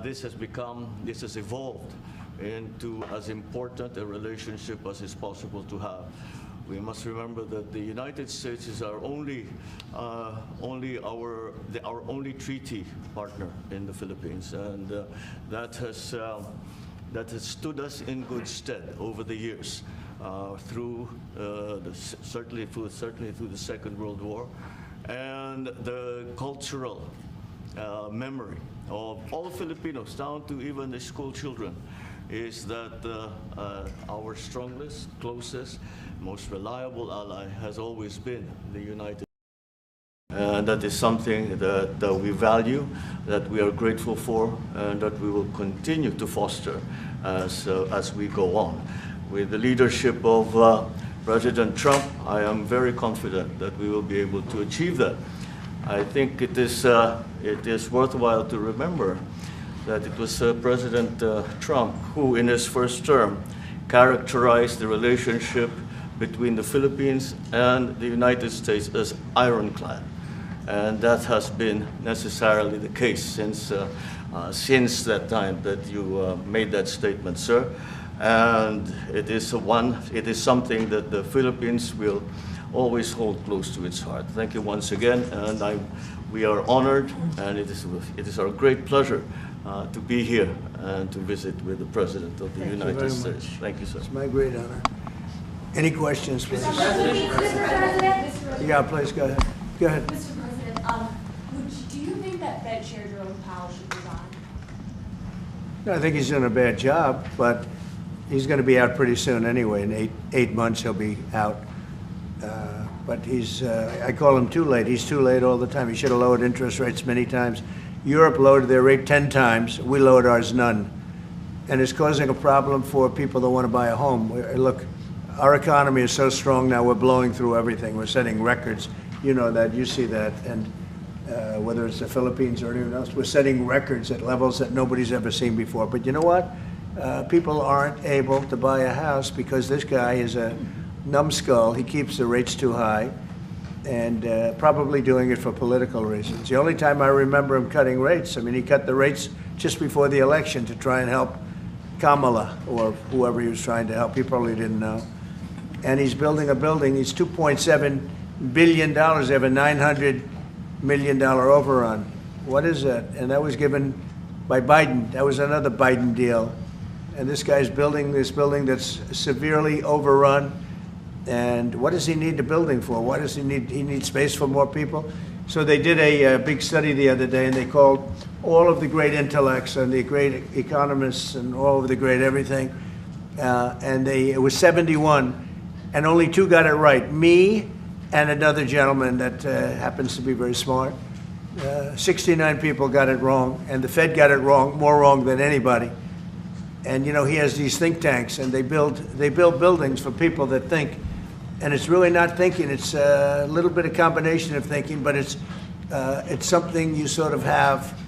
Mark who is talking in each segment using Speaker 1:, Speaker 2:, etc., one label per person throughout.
Speaker 1: this has evolved into as important a relationship as is possible to have. We must remember that the United States is our only treaty partner in the Philippines, and that has stood us in good stead over the years, certainly through the Second World War, and the cultural memory of all Filipinos, down to even the school children, is that our strongest, closest, most reliable ally has always been the United States. And that is something that we value, that we are grateful for, and that we will continue to foster as we go on. With the leadership of President Trump, I am very confident that we will be able to achieve that. I think it is worthwhile to remember that it was President Trump who, in his first term, characterized the relationship between the Philippines and the United States as ironclad. And that has been necessarily the case since that time that you made that statement, sir. And it is something that the Philippines will always hold close to its heart. Thank you once again, and we are honored, and it is our great pleasure to be here and to visit with the President of the United States. Thank you, sir.
Speaker 2: It's my great honor. Any questions, please?
Speaker 3: Mr. President?
Speaker 2: Yeah, please, go ahead. Go ahead.
Speaker 3: Mr. President, do you think that Fed Chair Jerome Powell should resign?
Speaker 2: No, I think he's doing a bad job, but he's going to be out pretty soon anyway. In eight months, he'll be out. But I call him too late. He's too late all the time. He should have lowered interest rates many times. Europe lowered their rate 10 times. We lowered ours none. And it's causing a problem for people that want to buy a home. Look, our economy is so strong now, we're blowing through everything. We're setting records. You know that, you see that. And whether it's the Philippines or anyone else, we're setting records at levels that nobody's ever seen before. But you know what? People aren't able to buy a house because this guy is a numbskull. He keeps the rates too high, and probably doing it for political reasons. The only time I remember him cutting rates, I mean, he cut the rates just before the election to try and help Kamala or whoever he was trying to help. He probably didn't know. And he's building a building. He's $2.7 billion. They have a $900 million overrun. What is that? And that was given by Biden. That was another Biden deal. And this guy's building this building that's severely overrun. And what does he need the building for? What does he need? He needs space for more people. So they did a big study the other day, and they called all of the great intellects and the great economists and all of the great everything. And it was 71, and only 2 got it right. Me and another gentleman that happens to be very smart. 69 people got it wrong, and the Fed got it wrong, more wrong than anybody. And you know, he has these think tanks, and they build buildings for people that think. And it's really not thinking. It's a little bit of combination of thinking, but it's something you sort of have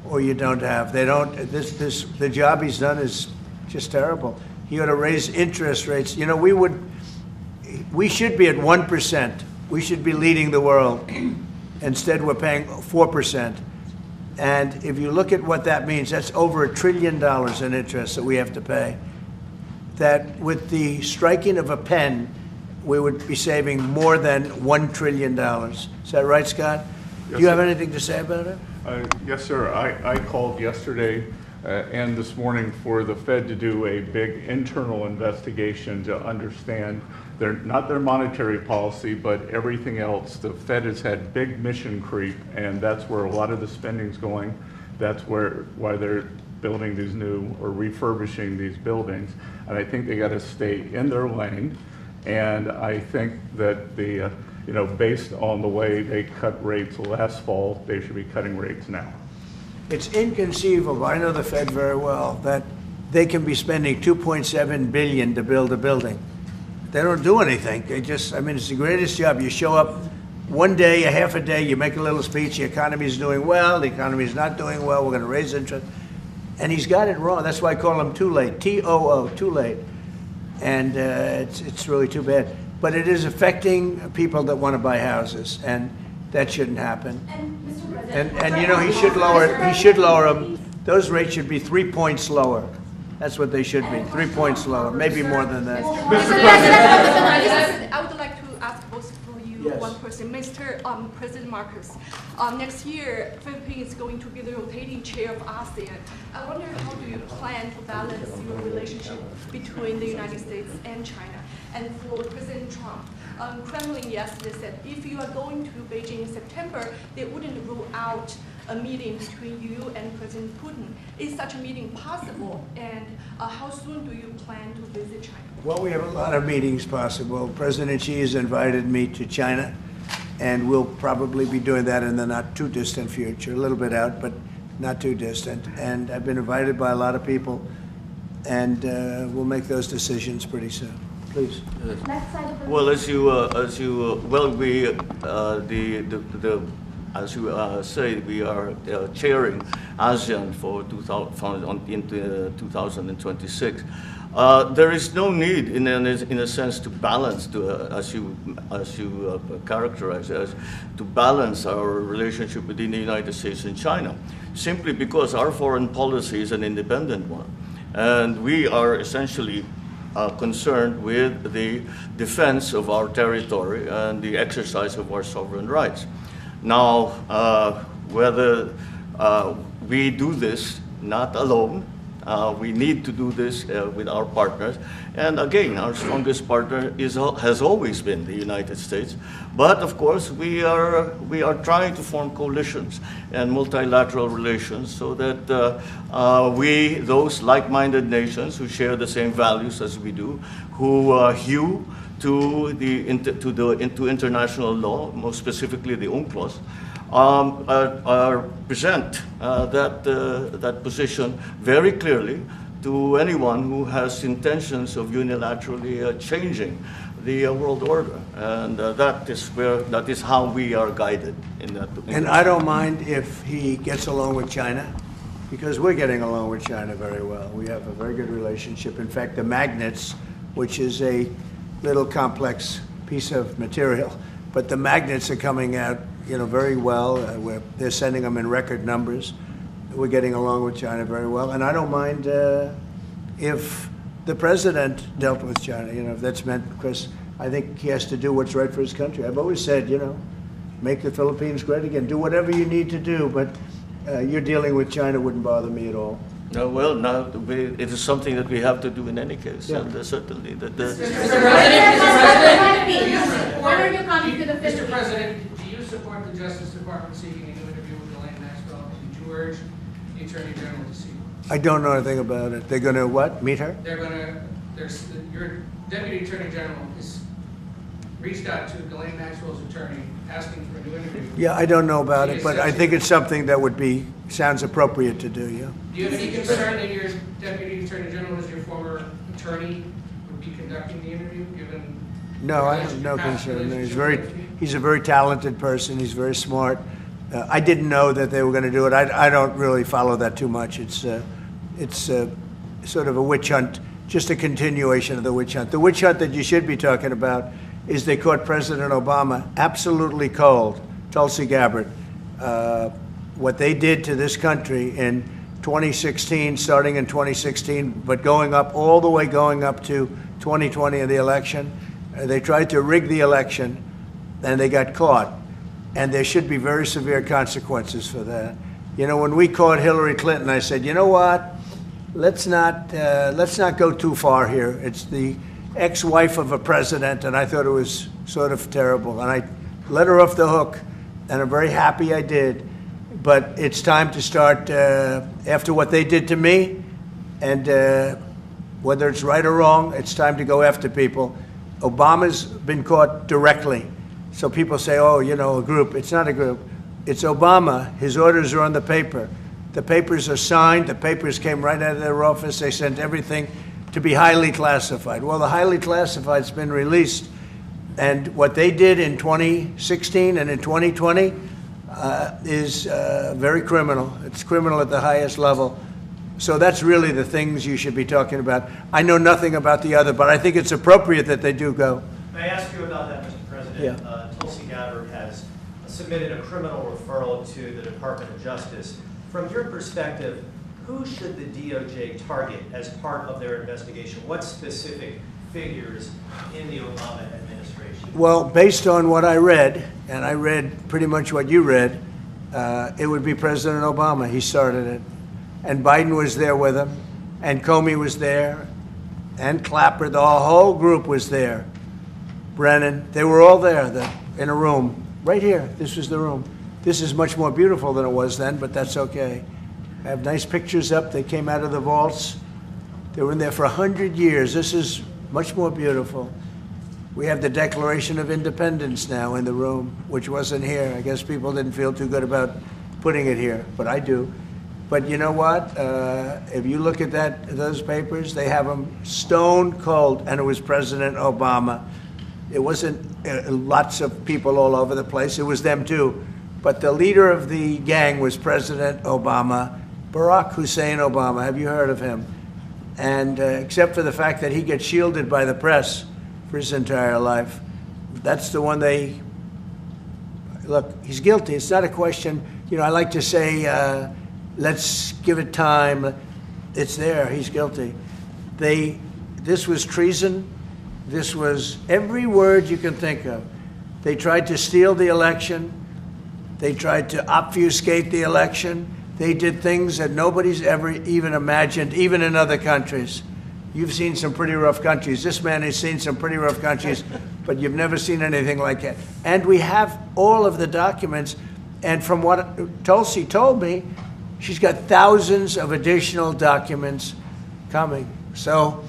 Speaker 2: or you don't have. They don't. The job he's done is just terrible. He ought to raise interest rates. You know, we should be at 1%. We should be leading the world. Instead, we're paying 4%. And if you look at what that means, that's over $1 trillion in interest that we have to pay. That with the striking of a pen, we would be saving more than $1 trillion. Is that right, Scott?
Speaker 4: Yes,
Speaker 2: Do you have
Speaker 4: sir.
Speaker 2: anything to say about it?
Speaker 4: Yes, sir. I called yesterday and this morning for the Fed to do a big internal investigation to understand not their monetary policy, but everything else. The Fed has had big mission creep, and that's where a lot of the spending's going. That's why they're building these new or refurbishing these buildings. And I think they got to stay in their lane. And I think that based on the way they cut rates last fall, they should be cutting rates now.
Speaker 2: It's inconceivable. I know the Fed very well that they can be spending $2.7 billion to build a building. They don't do anything. It's the greatest job. You show up one day, a half a day, you make a little speech, the economy's doing well, the economy's not doing well, we're going to raise interest. And he's got it wrong. That's why I call him too late, T-O-O, too late. And it's really too bad. But it is affecting people that want to buy houses, and that shouldn't happen.
Speaker 3: And Mr. President,
Speaker 2: And you know, he should lower them those rates should be 3 points lower. That's what they should be, 3 points lower, maybe more than that.
Speaker 5: I would like to ask both of you
Speaker 2: Yes.
Speaker 5: one person. Mr. President Marcos, next year, Philippines is going to be the rotating chair of ASEAN. I wonder how do you plan to balance your relationship between the United States and China? And for President Trump, Kremlin yesterday said if you are going to Beijing in September, they wouldn't rule out a meeting between you and President Putin. Is such a meeting possible? And how soon do you plan to visit China?
Speaker 2: Well, we have a lot of meetings possible. President Xi has invited me to China, and we'll probably be doing that in the not too distant future, a little bit out, but not too distant. And I've been invited by a lot of people, and we'll make those decisions pretty soon. Please.
Speaker 1: Well, as you say, we are chairing ASEAN for 2026. There is no need, in a sense, to balance, as you characterize as, to balance our relationship between the United States and China, simply because our foreign policy is an independent one, and we are essentially concerned with the defense of our territory and the exercise of our sovereign rights. Now, whether we do this not alone, we need to do this with our partners. And again, our strongest partner has always been the United States. But of course, we are trying to form coalitions and multilateral relations so that those like-minded nations who share the same values as we do, who hew to international law, most specifically the UNCLOS, present that position very clearly to anyone who has intentions of unilaterally changing the world order, and that is how we are guided in that.
Speaker 2: And I don't mind if he gets along with China, because we're getting along with China very well. We have a very good relationship. In fact, the magnets, which is a little complex piece of material, but the magnets are coming out, very well. They're sending them in record numbers. We're getting along with China very well, and I don't mind if the president dealt with China. If that's meant, because I think he has to do what's right for his country. I've always said, make the Philippines great again. Do whatever you need to do, but you're dealing with China wouldn't bother me at all.
Speaker 1: No, well, now it is something that we have to do in any case,
Speaker 2: Yeah.
Speaker 1: and certainly that.
Speaker 3: What are your comments to the
Speaker 6: Mr. President, do you support the Justice Department seeking a new interview with Ghislaine Maxwell? And did you urge the Attorney General to see her?
Speaker 2: I don't know anything about it. They're going to what? Meet her?
Speaker 6: Your Deputy Attorney General has reached out to Ghislaine Maxwell's attorney asking for a new interview.
Speaker 2: Yeah, I don't know about it, but I think it's something that sounds appropriate to do, yeah.
Speaker 6: Do you have any concern that your Deputy Attorney General, as your former attorney, would be conducting the interview, given?
Speaker 2: No, I have no concern. He's a very talented person. He's very smart. I didn't know that they were going to do it. I don't really follow that too much. It's sort of a witch hunt, just a continuation of the witch hunt. The witch hunt that you should be talking about is they caught President Obama absolutely cold, Tulsi Gabbard. What they did to this country in 2016, starting in 2016, but all the way going up to 2020 in the election. They tried to rig the election, and they got caught. And there should be very severe consequences for that. When we caught Hillary Clinton, I said, you know what? Let's not go too far here. It's the ex-wife of a president, and I thought it was sort of terrible. And I let her off the hook, and I'm very happy I did. But it's time to start, after what they did to me, and whether it's right or wrong, it's time to go after people. Obama's been caught directly. So people say, oh, a group. It's not a group. It's Obama. His orders are on the paper. The papers are signed. The papers came right out of their office. They sent everything to be highly classified. Well, the highly classified's been released. And what they did in 2016 and in 2020 is very criminal. It's criminal at the highest level. So that's really the things you should be talking about. I know nothing about the other, but I think it's appropriate that they do go.
Speaker 7: May I ask you about that, Mr. President?
Speaker 2: Yeah.
Speaker 7: Tulsi Gabbard has submitted a criminal referral to the Department of Justice. From your perspective, who should the DOJ target as part of their investigation? What specific figures in the Obama administration?
Speaker 2: Well, based on what I read, and I read pretty much what you read, it would be President Obama. He started it. And Biden was there with him, and Comey was there, and Clapper. The whole group was there. Brennan, they were all there in a room. Right here, this was the room. This is much more beautiful than it was then, but that's okay. I have nice pictures up. They came out of the vaults. They were in there for 100 years. This is much more beautiful. We have the Declaration of Independence now in the room, which wasn't here. I guess people didn't feel too good about putting it here, but I do. But you know what? If you look at those papers, they have them stone cold, and it was President Obama. It wasn't lots of people all over the place. It was them too. But the leader of the gang was President Obama, Barack Hussein Obama. Have you heard of him? And except for the fact that he gets shielded by the press for his entire life, that's the one they, look, he's guilty. It's not a question, I like to say, let's give it time. It's there, he's guilty. This was treason. This was every word you can think of. They tried to steal the election. They tried to obfuscate the election. They did things that nobody's ever even imagined, even in other countries. You've seen some pretty rough countries. This man has seen some pretty rough countries, but you've never seen anything like it. And we have all of the documents. And from what Tulsi told me, she's got thousands of additional documents coming. So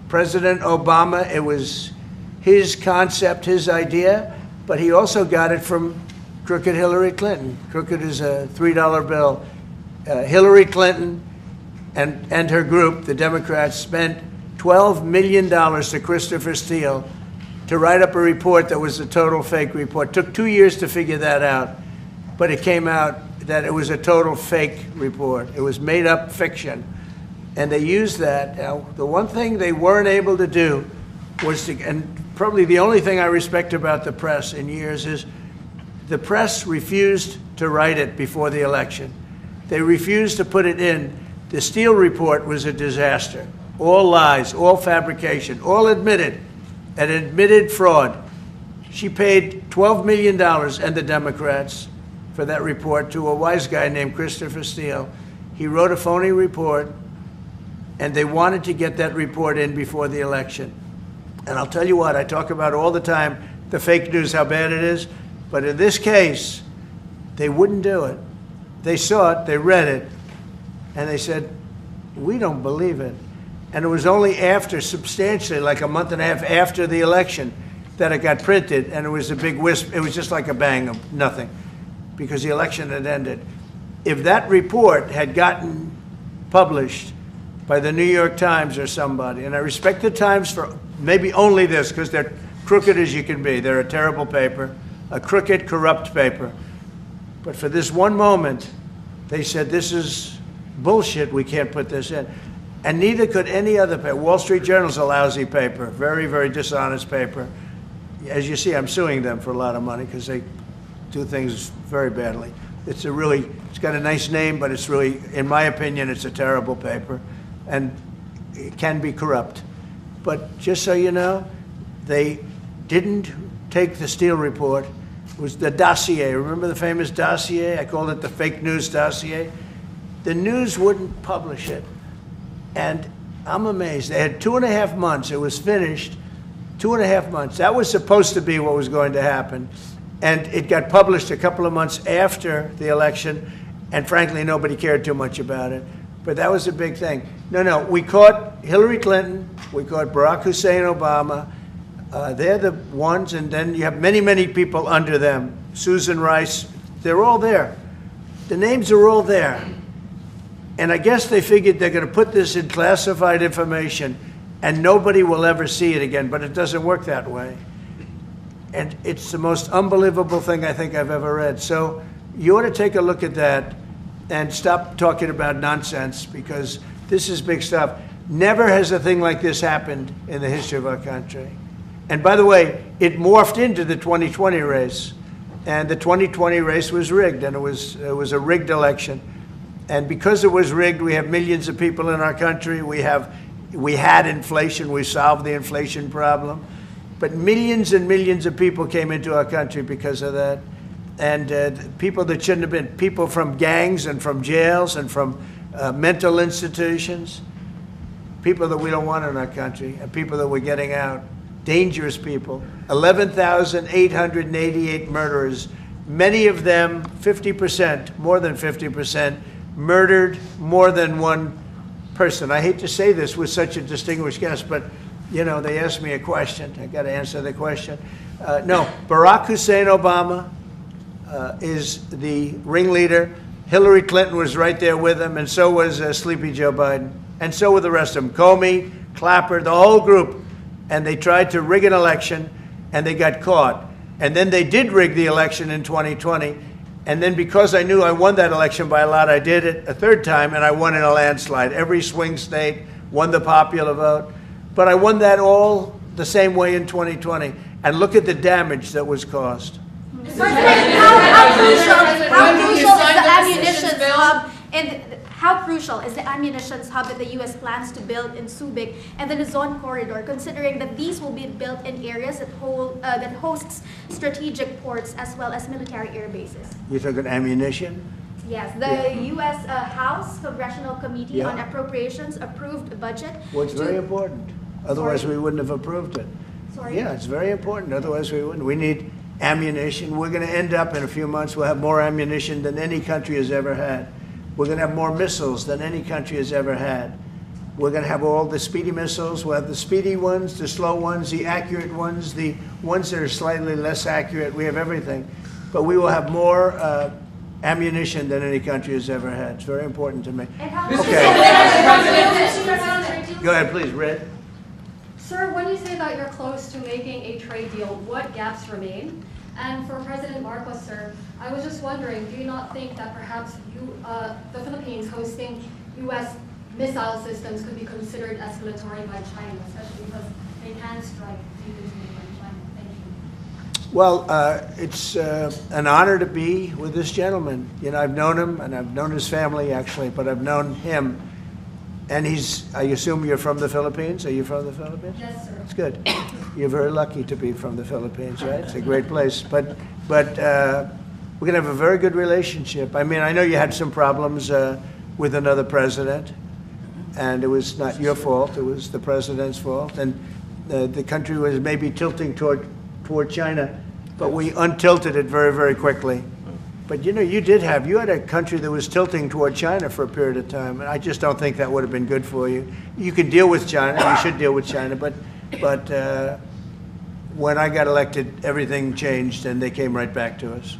Speaker 2: President Obama, it was his concept, his idea, but he also got it from crooked Hillary Clinton. Crooked is a $3 bill. Hillary Clinton and her group, the Democrats, spent $12 million to Christopher Steele to write up a report that was a total fake report. Took 2 years to figure that out, but it came out that it was a total fake report. It was made up fiction. And they used that. Now, the one thing they weren't able to do was to, and probably the only thing I respect about the press in years is the press refused to write it before the election. They refused to put it in. The Steele report was a disaster. All lies, all fabrication, all admitted, an admitted fraud. She paid $12 million, and the Democrats, for that report to a wise guy named Christopher Steele. He wrote a phony report, and they wanted to get that report in before the election. And I'll tell you what, I talk about all the time, the fake news, how bad it is. But in this case, they wouldn't do it. They saw it, they read it, and they said, we don't believe it. And it was only after, substantially, like a month and a half after the election, that it got printed, and it was a big wisp. It was just like a bang of nothing, because the election had ended. If that report had gotten published by the New York Times or somebody, and I respect the Times for maybe only this, because they're crooked as you can be. They're a terrible paper, a crooked, corrupt paper. But for this one moment, they said, this is bullshit, we can't put this in. And neither could any other paper. Wall Street Journal's a lousy paper, very, very dishonest paper. As you see, I'm suing them for a lot of money because they do things very badly. It's got a nice name, but it's really, in my opinion, it's a terrible paper. And it can be corrupt. But just so you know, they didn't take the Steele report. It was the dossier. Remember the famous dossier? I called it the fake news dossier. The news wouldn't publish it. And I'm amazed. They had 2.5 months. It was finished. 2.5 months. That was supposed to be what was going to happen. And it got published a couple of months after the election. And frankly, nobody cared too much about it. But that was a big thing. No, we caught Hillary Clinton. We caught Barack Hussein Obama. They're the ones, and then you have many, many people under them. Susan Rice, they're all there. The names are all there. And I guess they figured they're going to put this in classified information, and nobody will ever see it again, but it doesn't work that way. And it's the most unbelievable thing I think I've ever read. So you ought to take a look at that and stop talking about nonsense, because this is big stuff. Never has a thing like this happened in the history of our country. And by the way, it morphed into the 2020 race. And the 2020 race was rigged, and it was a rigged election. And because it was rigged, we have millions of people in our country. We had inflation. We solved the inflation problem. But millions and millions of people came into our country because of that. And people that shouldn't have been, people from gangs and from jails and from mental institutions, people that we don't want in our country, and people that we're getting out, dangerous people. 11,888 murderers, many of them, 50%, more than 50%, murdered more than one person. I hate to say this with such a distinguished guest, but you know, they asked me a question. I got to answer the question. No, Barack Hussein Obama is the ringleader. Hillary Clinton was right there with him, and so was Sleepy Joe Biden, and so were the rest of them. Comey, Clapper, the whole group. And they tried to rig an election, and they got caught. And then they did rig the election in 2020. And then because I knew I won that election by a lot, I did it a third time, and I won in a landslide. Every swing state won the popular vote. But I won that all the same way in 2020. And look at the damage that was caused.
Speaker 8: How crucial is the ammunition hub that the U.S. plans to build in Subic and the Luzon corridor, considering that these will be built in areas that hosts strategic ports as well as military air bases?
Speaker 2: You're talking ammunition?
Speaker 8: Yes, the U.S. House Congressional Committee on Appropriations approved a budget.
Speaker 2: Well, it's very important. Otherwise, we wouldn't have approved it.
Speaker 8: Sorry?
Speaker 2: Yeah, it's very important. Otherwise, we wouldn't. We need ammunition. We're going to end up in a few months, we'll have more ammunition than any country has ever had. We're going to have more missiles than any country has ever had. We're going to have all the speedy missiles. We'll have the speedy ones, the slow ones, the accurate ones, the ones that are slightly less accurate. We have everything. But we will have more ammunition than any country has ever had. It's very important to me. Okay. Go ahead, please, Red.
Speaker 9: Sir, when you say that you're close to making a trade deal, what gaps remain? And for President Marcos, sir, I was just wondering, do you not think that perhaps the Philippines hosting U.S. missile systems could be considered escalatory by China, especially because they can strike deep into mainland China? Thank you.
Speaker 2: Well, it's an honor to be with this gentleman. You know, I've known him, and I've known his family, actually, but I've known him. And I assume you're from the Philippines? Are you from the Philippines?
Speaker 9: Yes, sir.
Speaker 2: That's good. You're very lucky to be from the Philippines, right? It's a great place. But we're going to have a very good relationship. I mean, I know you had some problems with another president, and it was not your fault. It was the president's fault. And the country was maybe tilting toward China, but we untilted it very, very quickly. But you know, you had a country that was tilting toward China for a period of time, and I just don't think that would have been good for you. You can deal with China, you should deal with China, but when I got elected, everything changed, and they came right back to us.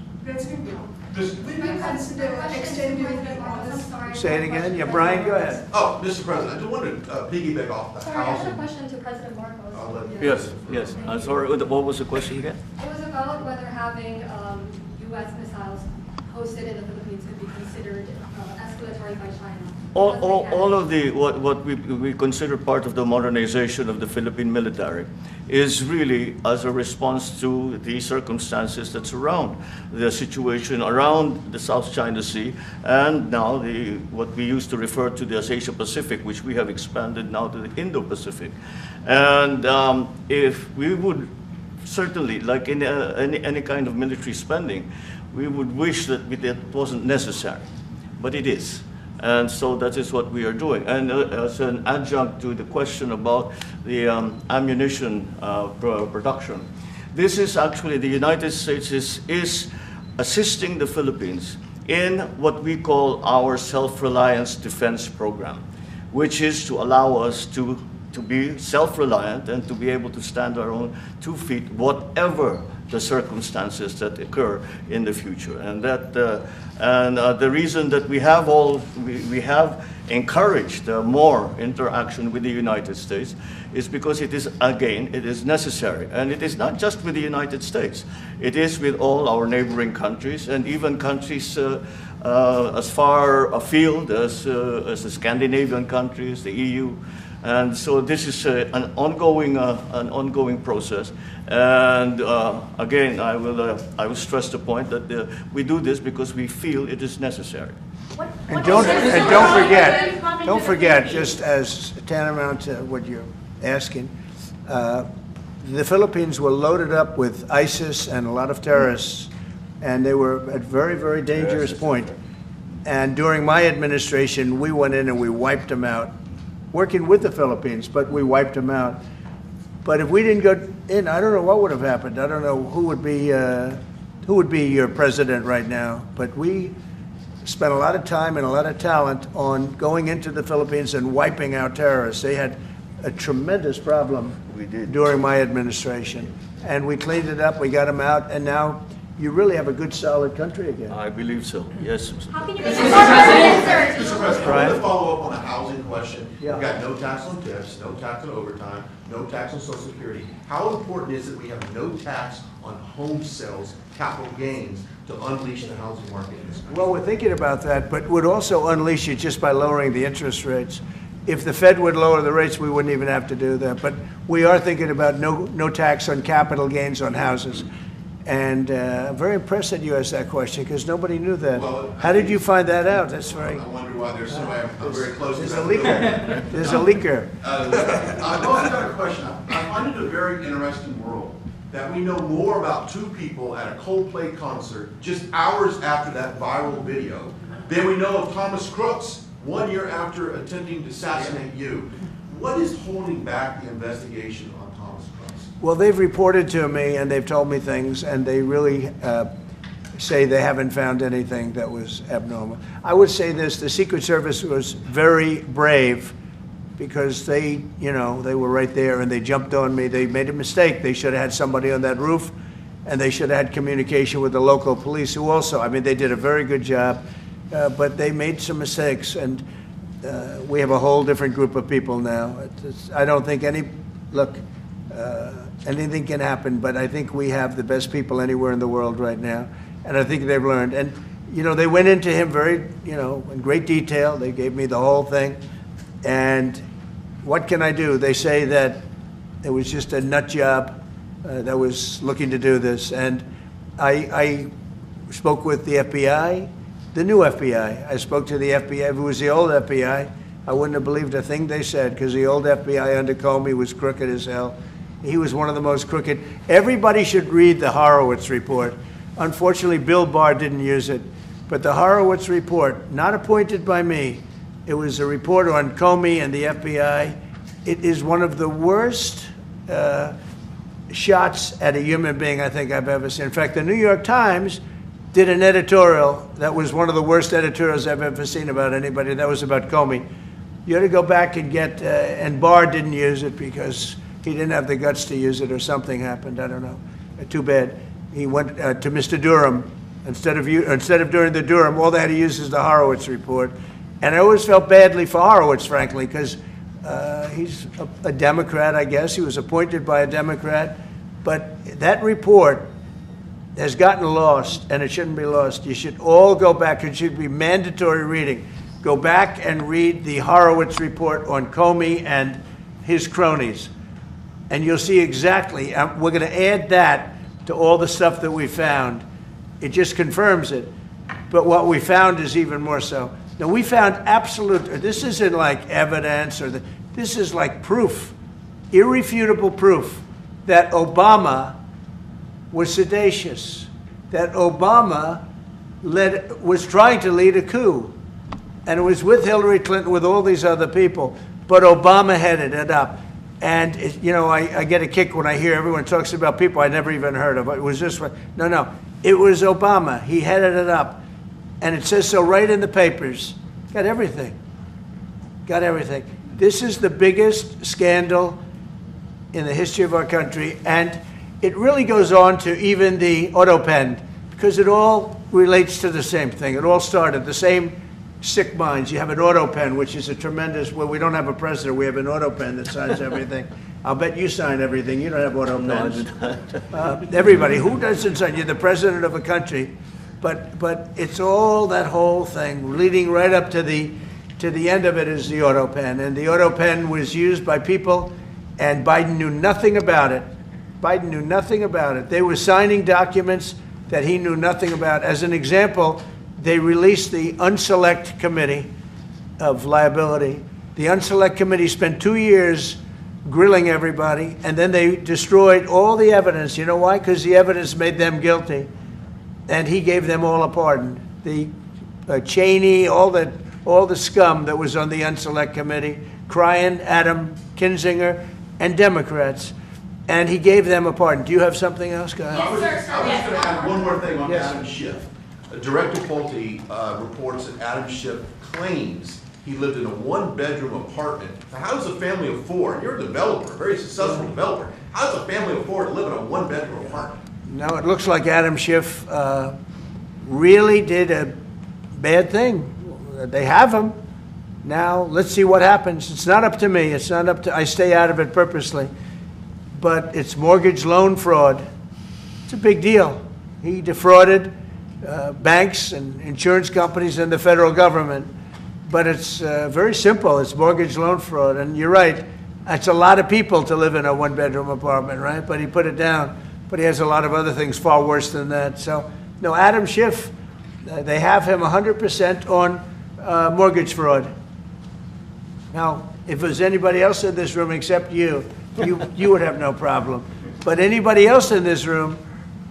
Speaker 2: Say it again. Yeah, Brian, go ahead.
Speaker 10: Oh, Mr. President, I just wanted to piggyback off the
Speaker 9: Sorry, I had a
Speaker 10: housing.
Speaker 9: question to President Marcos.
Speaker 10: I'll let you-
Speaker 1: Yes. I'm sorry, what was the question again?
Speaker 9: It was about whether having U.S. missiles hosted in the Philippines could be considered escalatory by China.
Speaker 1: All of the what we consider part of the modernization of the Philippine military is really as a response to the circumstances that surround the situation around the South China Sea, and now what we used to refer to as Asia Pacific, which we have expanded now to the Indo-Pacific. And if we would certainly, like in any kind of military spending, we would wish that it wasn't necessary, but it is. And so that is what we are doing. And as an adjunct to the question about the ammunition production, this is actually, the United States is assisting the Philippines in what we call our self-reliance defense program, which is to allow us to be self-reliant and to be able to stand our own 2 feet, whatever the circumstances that occur in the future. And the reason that we have encouraged more interaction with the United States is because it is necessary. And it is not just with the United States. It is with all our neighboring countries, and even countries as far afield as the Scandinavian countries, the EU. And so this is an ongoing process. And again, I will stress the point that we do this because we feel it is necessary.
Speaker 2: And don't forget, just as tantamount to what you're asking, the Philippines were loaded up with ISIS and a lot of terrorists, and they were at very, very dangerous point. And during my administration, we went in and we wiped them out, working with the Philippines, but we wiped them out. But if we didn't go in, I don't know what would have happened. I don't know who would be your president right now. But we spent a lot of time and a lot of talent on going into the Philippines and wiping out terrorists. They had a tremendous problem during my administration. And we cleaned it up, we got them out, and now you really have a good, solid country again.
Speaker 1: I believe so, yes.
Speaker 8: How can you make it more permanent, sir?
Speaker 10: Mr. President, I
Speaker 2: Right.
Speaker 10: want to follow up on the housing question.
Speaker 2: Yeah.
Speaker 10: We've got no tax on tips, no tax on overtime, no tax on Social Security. How important is it we have no tax on home sales, capital gains, to unleash the housing market in this country?
Speaker 2: Well, we're thinking about that, but would also unleash it just by lowering the interest rates. If the Fed would lower the rates, we wouldn't even have to do that. But we are thinking about no tax on capital gains on houses. And I'm very impressed that you asked that question, because nobody knew that.
Speaker 10: Well,
Speaker 2: How did you find that out? That's very...
Speaker 10: I wonder why there's somebody I'm very close to.
Speaker 2: There's a leaker. There's a leaker.
Speaker 10: I've also got a question. I find it a very interesting world that we know more about two people at a Coldplay concert just hours after that viral video than we know of Thomas Crooks 1 year after attempting to assassinate you. What is holding back the investigation on Thomas Crooks?
Speaker 2: Well, they've reported to me, and they've told me things, and they really say they haven't found anything that was abnormal. I would say this, the Secret Service was very brave, because they were right there, and they jumped on me. They made a mistake. They should have had somebody on that roof, and they should have had communication with the local police, who also, I mean, they did a very good job, but they made some mistakes, and we have a whole different group of people now. I don't think anything can happen, but I think we have the best people anywhere in the world right now, and I think they've learned. And, they went into him very, in great detail. They gave me the whole thing. And what can I do? They say that it was just a nut job that was looking to do this. And I spoke with the FBI, the new FBI. I spoke to the FBI. If it was the old FBI, I wouldn't have believed a thing they said, because the old FBI under Comey was crooked as hell. He was one of the most crooked. Everybody should read the Horowitz report. Unfortunately, Bill Barr didn't use it. But the Horowitz report, not appointed by me, it was a report on Comey and the FBI. It is one of the worst shots at a human being I think I've ever seen. In fact, the New York Times did an editorial that was one of the worst editorials I've ever seen about anybody. That was about Comey. You ought to go back and get, and Barr didn't use it because he didn't have the guts to use it, or something happened, I don't know. Too bad. He went to Mr. Durham. Instead of doing the Durham, all they had to use is the Horowitz report. And I always felt badly for Horowitz, frankly, because he's a Democrat, I guess. He was appointed by a Democrat. But that report has gotten lost, and it shouldn't be lost. You should all go back. It should be mandatory reading. Go back and read the Horowitz report on Comey and his cronies. And you'll see exactly, we're going to add that to all the stuff that we found. It just confirms it. But what we found is even more so. Now, we found absolute, this isn't like evidence, this is like proof, irrefutable proof, that Obama was seditious, that Obama was trying to lead a coup. And it was with Hillary Clinton, with all these other people, but Obama headed it up. And, I get a kick when I hear everyone talks about people I never even heard of. It was just, no, it was Obama. He headed it up. And it says so right in the papers. Got everything. Got everything. This is the biggest scandal in the history of our country. And it really goes on to even the auto pen, because it all relates to the same thing. It all started, the same sick minds. You have an auto pen, which is a tremendous, well, we don't have a president. We have an auto pen that signs everything. I'll bet you sign everything. You don't have auto pens. No, everybody. Who doesn't sign? You're the president of a country. But it's all that whole thing, leading right up to the end of it is the auto pen. And the auto pen was used by people, and Biden knew nothing about it. Biden knew nothing about it. They were signing documents that he knew nothing about. As an example, they released the unselect committee of liability. The unselect committee spent 2 years grilling everybody, and then they destroyed all the evidence. You know why? Because the evidence made them guilty, and he gave them all a pardon. The Cheney, all the scum that was on the unselect committee, Cryan, Adam Kinzinger, and Democrats, and he gave them a pardon. Do you have something else, guys?
Speaker 10: I was just going to add one more thing on
Speaker 2: Yes.
Speaker 10: Adam Schiff. Director Pulte reports that Adam Schiff claims he lived in a one-bedroom apartment. Now, how does a family of four, you're a developer, a very successful developer, how does a family of four live in a one-bedroom apartment?
Speaker 2: No, it looks like Adam Schiff really did a bad thing. They have him. Now, let's see what happens. It's not up to me. It's not up to, I stay out of it purposely. But it's mortgage loan fraud. It's a big deal. He defrauded banks and insurance companies and the federal government. But it's very simple. It's mortgage loan fraud. And you're right. It's a lot of people to live in a one-bedroom apartment, right? But he put it down. But he has a lot of other things far worse than that. So, no, Adam Schiff, they have him 100% on mortgage fraud. Now, if there's anybody else in this room except you would have no problem. But anybody else in this room,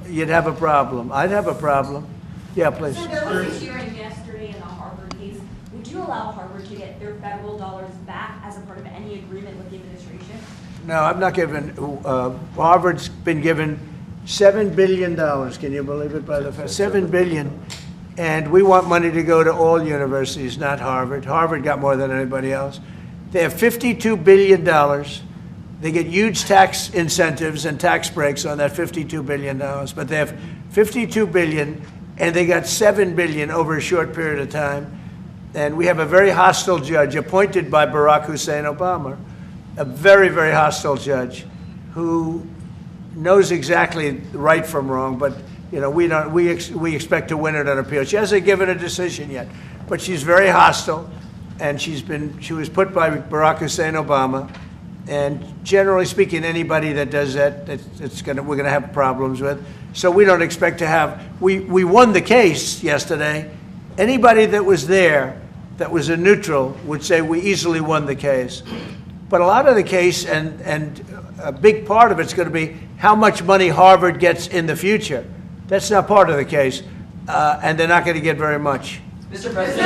Speaker 2: you'd have a problem. I'd have a problem. Yeah, please.
Speaker 3: So there was a hearing yesterday in the Harvard case. Would you allow Harvard to get their federal dollars back as a part of any agreement with the administration?
Speaker 2: No, I'm not giving. Harvard's been given $7 billion. Can you believe it? By the $7 billion, and we want money to go to all universities, not Harvard. Harvard got more than anybody else. They have $52 billion. They get huge tax incentives and tax breaks on that $52 billion. But they have $52 billion, and they got $7 billion over a short period of time. And we have a very hostile judge appointed by Barack Hussein Obama, a very, very hostile judge who knows exactly right from wrong, but you know, we expect to win it on appeal. She hasn't given a decision yet, but she's very hostile, and she was put by Barack Hussein Obama, and generally speaking, anybody that does that, we're gonna have problems with. So we don't expect to have. We won the case yesterday. Anybody that was there, that was a neutral, would say we easily won the case. But a lot of the case, and a big part of it's going to be how much money Harvard gets in the future. That's not part of the case, and they're not going to get very much.
Speaker 11: Mr. President,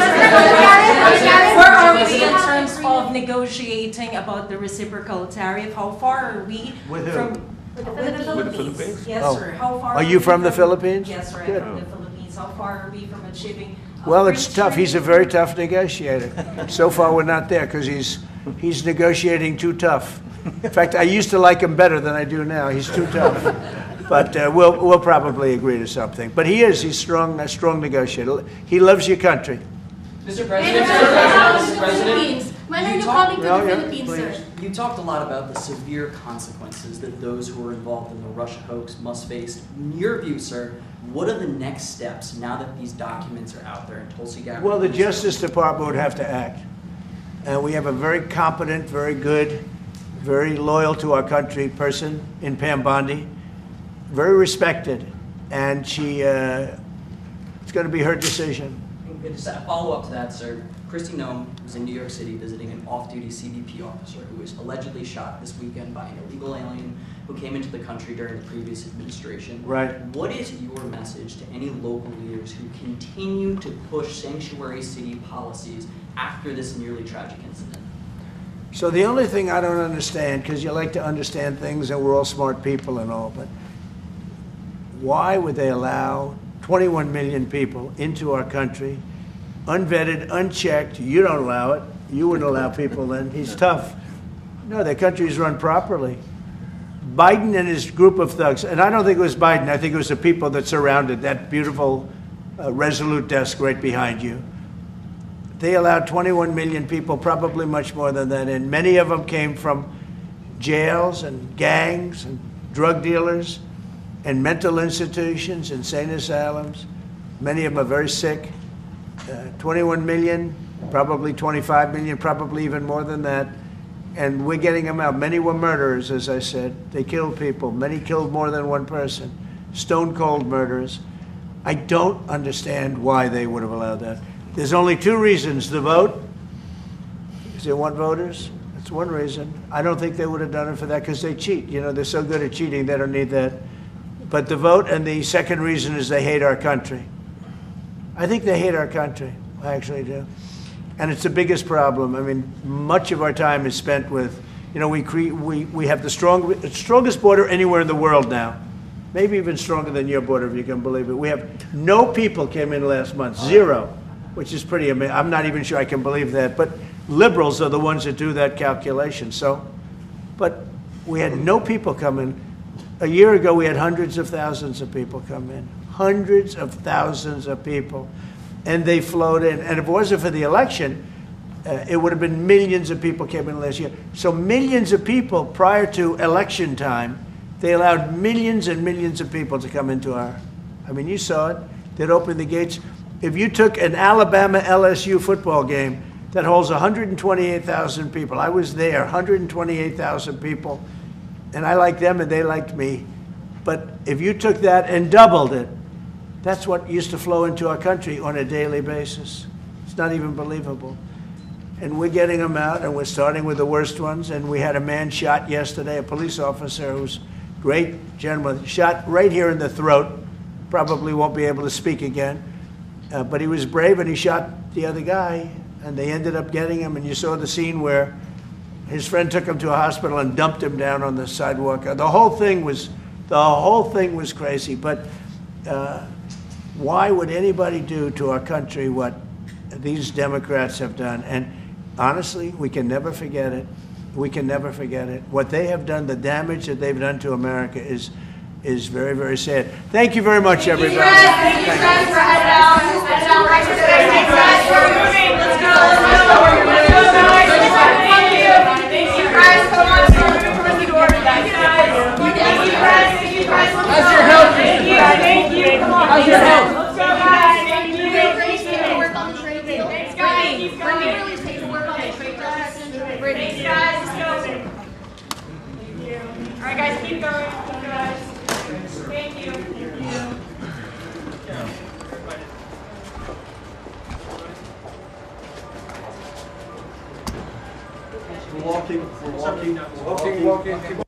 Speaker 11: where are we in terms of negotiating about the reciprocal tariff? How far are we
Speaker 2: With who?
Speaker 11: from
Speaker 3: With the Philippines?
Speaker 11: Yes,
Speaker 2: Oh.
Speaker 11: sir. How far
Speaker 2: Are you from the
Speaker 11: we
Speaker 2: Philippines?
Speaker 11: Yes, sir.
Speaker 2: Good.
Speaker 11: I'm from the Philippines. How far are we from achieving?
Speaker 2: Well, it's tough. He's a very tough negotiator. So far, we're not there because he's negotiating too tough. In fact, I used to like him better than I do now. He's too tough. But we'll probably agree to something. But he's strong, a strong negotiator. He loves your country.
Speaker 11: Mr.
Speaker 3: And
Speaker 11: President,
Speaker 3: the
Speaker 11: Mr. President,
Speaker 3: When are
Speaker 11: you
Speaker 3: you
Speaker 11: talk-
Speaker 3: coming to
Speaker 2: No,
Speaker 3: the
Speaker 2: yeah,
Speaker 3: Philippines,
Speaker 2: please.
Speaker 3: sir?
Speaker 12: You talked a lot about the severe consequences that those who were involved in the Russia hoax must face. In your view, sir, what are the next steps now that these documents are out there and Tulsi Gabbard?
Speaker 2: Well, the Justice Department would have to act. And we have a very competent, very good, very loyal to our country person in Pam Bondi, very respected. And it's going to be her decision.
Speaker 12: Just a follow-up to that, sir. Kristi Noem was in New York City visiting an off-duty CBP officer who was allegedly shot this weekend by an illegal alien who came into the country during the previous administration.
Speaker 2: Right.
Speaker 12: What is your message to any local leaders who continue to push sanctuary city policies after this nearly tragic incident?
Speaker 2: So the only thing I don't understand, because you like to understand things and we're all smart people and all, but why would they allow 21 million people into our country, unvetted, unchecked? You don't allow it. You wouldn't allow people in. He's tough. No, their country's run properly. Biden and his group of thugs, and I don't think it was Biden, I think it was the people that surrounded that beautiful Resolute desk right behind you. They allowed 21 million people, probably much more than that, and many of them came from jails and gangs and drug dealers and mental institutions, insane asylums. Many of them are very sick. 21 million, probably 25 million, probably even more than that. And we're getting them out. Many were murderers, as I said. They killed people. Many killed more than one person. Stone cold murderers. I don't understand why they would have allowed that. There's only two reasons. The vote, because they want voters. That's one reason. I don't think they would have done it for that because they cheat. You know, they're so good at cheating, they don't need that. But the vote, and the second reason is they hate our country. I think they hate our country. I actually do. And it's the biggest problem. I mean, much of our time is spent with, you know, we have the strongest border anywhere in the world now. Maybe even stronger than your border, if you can believe it. We have no people came in last month, 0, which is pretty amazing. I'm not even sure I can believe that. But liberals are the ones that do that calculation. So, but we had no people come in. A year ago, we had hundreds of thousands of people come in. Hundreds of thousands of people. And they flowed in. And if it wasn't for the election, it would have been millions of people came in last year. So millions of people prior to election time, they allowed millions and millions of people to come into our, I mean, you saw it. They'd open the gates. If you took an Alabama-LSU football game that holds 128,000 people, I was there, 128,000 people, and I liked them and they liked me. But if you took that and doubled it, that's what used to flow into our country on a daily basis. It's not even believable. And we're getting them out, and we're starting with the worst ones. And we had a man shot yesterday, a police officer who's a great gentleman, shot right here in the throat. Probably won't be able to speak again. But he was brave, and he shot the other guy, and they ended up getting him. And you saw the scene where his friend took him to a hospital and dumped him down on the sidewalk. The whole thing was crazy. But why would anybody do to our country what these Democrats have done? And honestly, we can never forget it. We can never forget it. What they have done, the damage that they've done to America is very, very sad. Thank you very much, everybody.
Speaker 3: Thank you, Fred, for heading out. Heading out right today. Thanks, guys. We're moving. Let's go. Let's go, guys. Thank you. Thank you, guys. Come on. We're moving towards the door. Thank you, guys. Thank you, guys. Thank you, guys. How's your health? Thank you. Thank you. Come on. How's your health? Let's go, guys. Thank you. Thank you.
Speaker 9: Work on the trade deal.
Speaker 3: Thanks, guys. Keep
Speaker 9: When we
Speaker 3: going.
Speaker 9: really take to work on the trade deal.
Speaker 3: Thanks, guys. Let's go. Thank you. All right, guys. Keep going. Keep going. Thank you.
Speaker 13: We're walking.